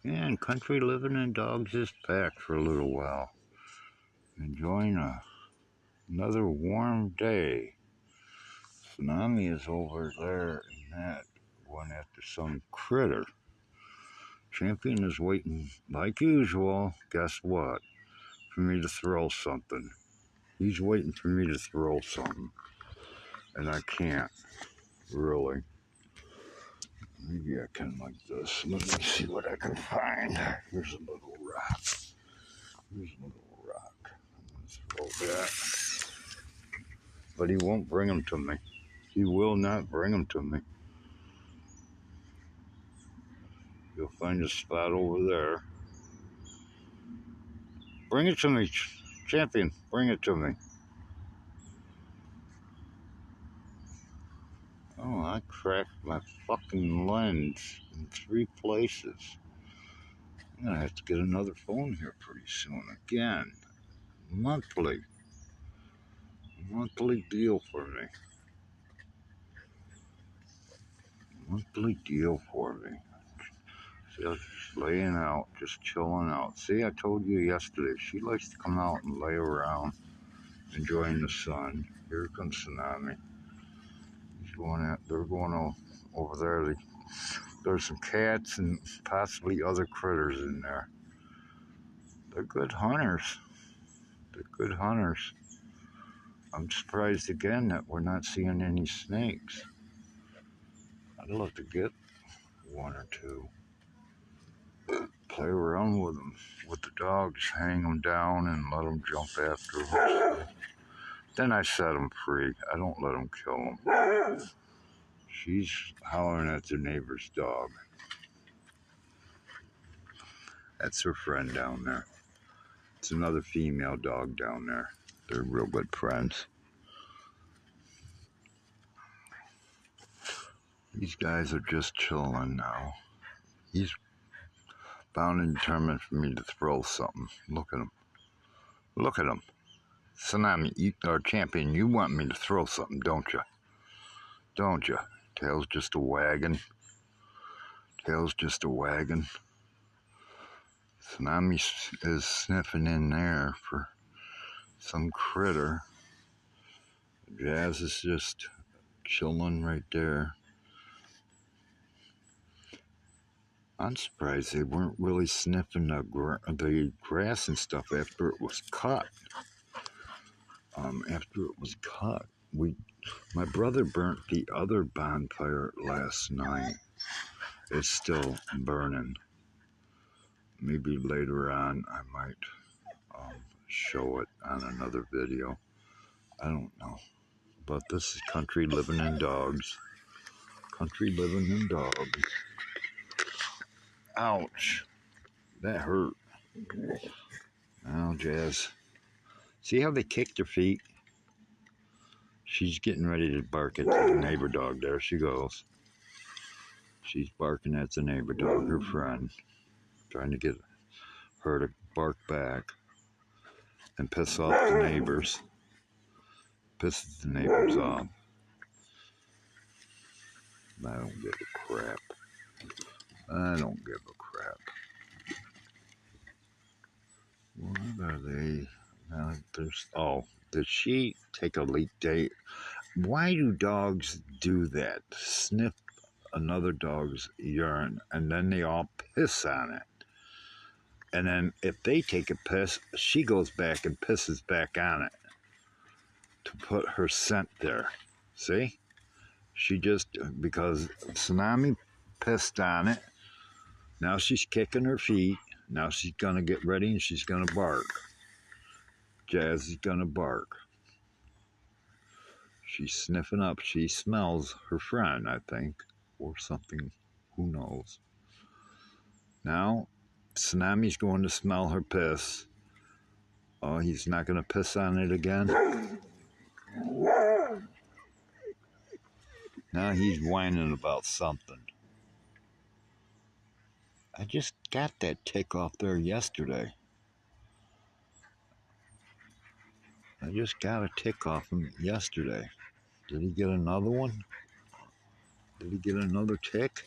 And country living in dogs is back for a little while. Enjoying another warm day. Tsunami is over there in that one after some critter. Champion is waiting, like usual, guess what? For me to throw something. He's waiting for me to throw something. And I can't, really. Maybe I can like this. Let me see what I can find. Here's a little rock. Here's a little rock. I'm going to throw that. But he won't bring them to me. He will not bring them to me. You'll find a spot over there. Bring it to me, champion. Bring it to me. Oh, I cracked my fucking lens in 3 places. I'm gonna have to get another phone here pretty soon again. Monthly deal for me. Monthly deal for me. Just laying out, just chilling out. See, I told you yesterday, she likes to come out and lay around, enjoying the sun. Here comes Tsunami. They're going over there. There's some cats and possibly other critters in there. They're good hunters. I'm surprised again that we're not seeing any snakes. I'd love to get one or two. Play around with them, with the dogs, hang them down and let them jump after them. Then I set them free. I don't let them kill them. She's hollering at the neighbor's dog. That's her friend down there. It's another female dog down there. They're real good friends. These guys are just chilling now. He's bound and determined for me to throw something. Look at him. Look at him. Tsunami, or champion, you want me to throw something, don't you? Don't you? Tail's just a wagging. Tail's just a wagging. Tsunami is sniffing in there for some critter. Jazz is just chilling right there. I'm surprised they weren't really sniffing the grass and stuff after it was cut. My brother burnt the other bonfire last night. It's still burning. Maybe later on I might show it on another video. I don't know. But this is country living in dogs. Country living in dogs. Ouch. That hurt. Now, Jazz. See how they kicked her feet? She's getting ready to bark at the neighbor dog. There she goes. She's barking at the neighbor dog, her friend. Trying to get her to bark back and piss off the neighbors. Pisses the neighbors off. I don't give a crap. I don't give a crap. What are they? Did she take a leak date? Why do dogs do that? Sniff another dog's urine and then they all piss on it. And then if they take a piss, she goes back and pisses back on it to put her scent there. See? She just, because Tsunami pissed on it, now she's kicking her feet. Now she's going to get ready and she's going to bark. Jazz is going to bark. She's sniffing up. She smells her friend, I think, or something. Who knows? Now, Tsunami's going to smell her piss. Oh, he's not going to piss on it again? Now he's whining about something. I just got that tick off there yesterday. I just got a tick off him yesterday. Did he get another one? Did he get another tick?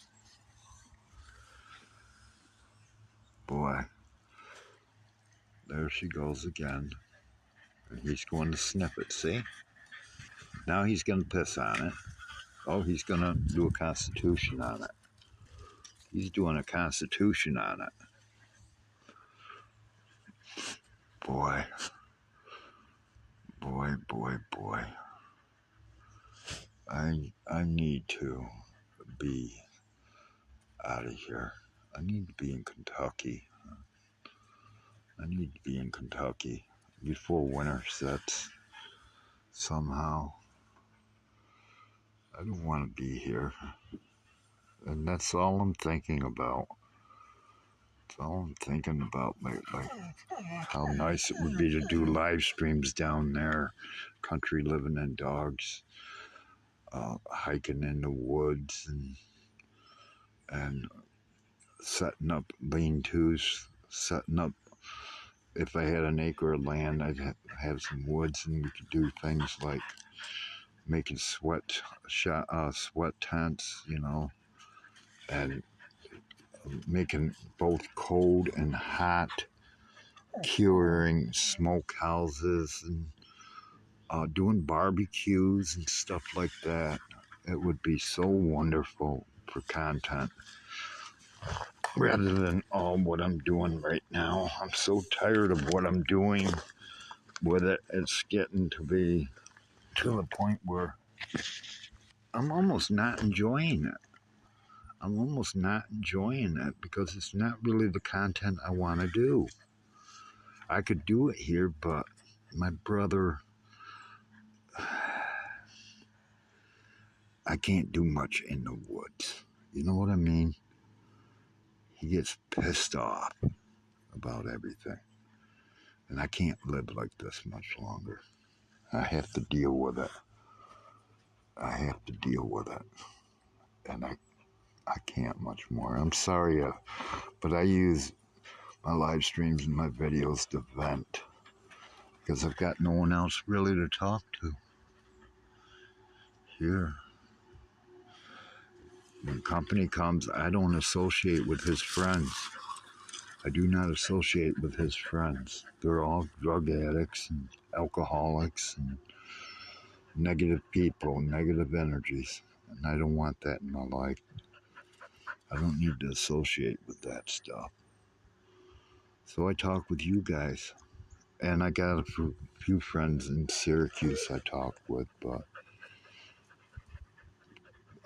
there she goes again. And he's going to sniff it, see? Now he's going to piss on it. Oh, he's going to do a constitution on it. He's doing a constitution on it. Boy. Boy, boy, boy. I need to be out of here. I need to be in Kentucky. I need to be in Kentucky before winter sets somehow. I don't want to be here. And that's all I'm thinking about. That's all I'm thinking about lately. How nice it would be to do live streams down there. Country living and dogs. Hiking in the woods and setting up lean-tos. Setting up, if I had an acre of land, I'd have some woods and we could do things like making sweat tents, you know, and making both cold and hot, curing smoke houses and doing barbecues and stuff like that. It would be so wonderful for content rather than all what I'm doing right now. I'm so tired of what I'm doing with it. It's getting to be to the point where I'm almost not enjoying it. I'm almost not enjoying it because it's not really the content I want to do. I could do it here, but my brother, I can't do much in the woods. You know what I mean? He gets pissed off about everything. And I can't live like this much longer. I have to deal with it. I have to deal with it. And I can't much more. I'm sorry, but I use my live streams and my videos to vent because I've got no one else really to talk to here. When company comes, I don't associate with his friends. I do not associate with his friends. They're all drug addicts and alcoholics and negative people, negative energies. And I don't want that in my life. I don't need to associate with that stuff. So I talk with you guys. And I got a few friends in Syracuse I talk with, but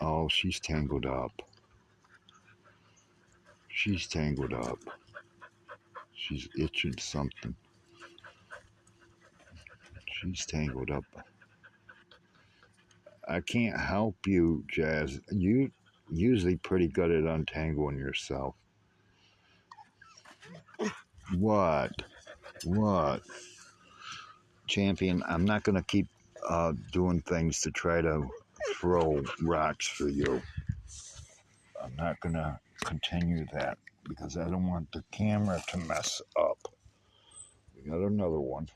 oh, she's tangled up. She's tangled up. She's itching something. She's tangled up. I can't help you, Jazz. You usually pretty good at untangling yourself. What? What? Champion, I'm not going to keep doing things to try to throw rocks for you. I'm not going to continue that because I don't want the camera to mess up. We got another one.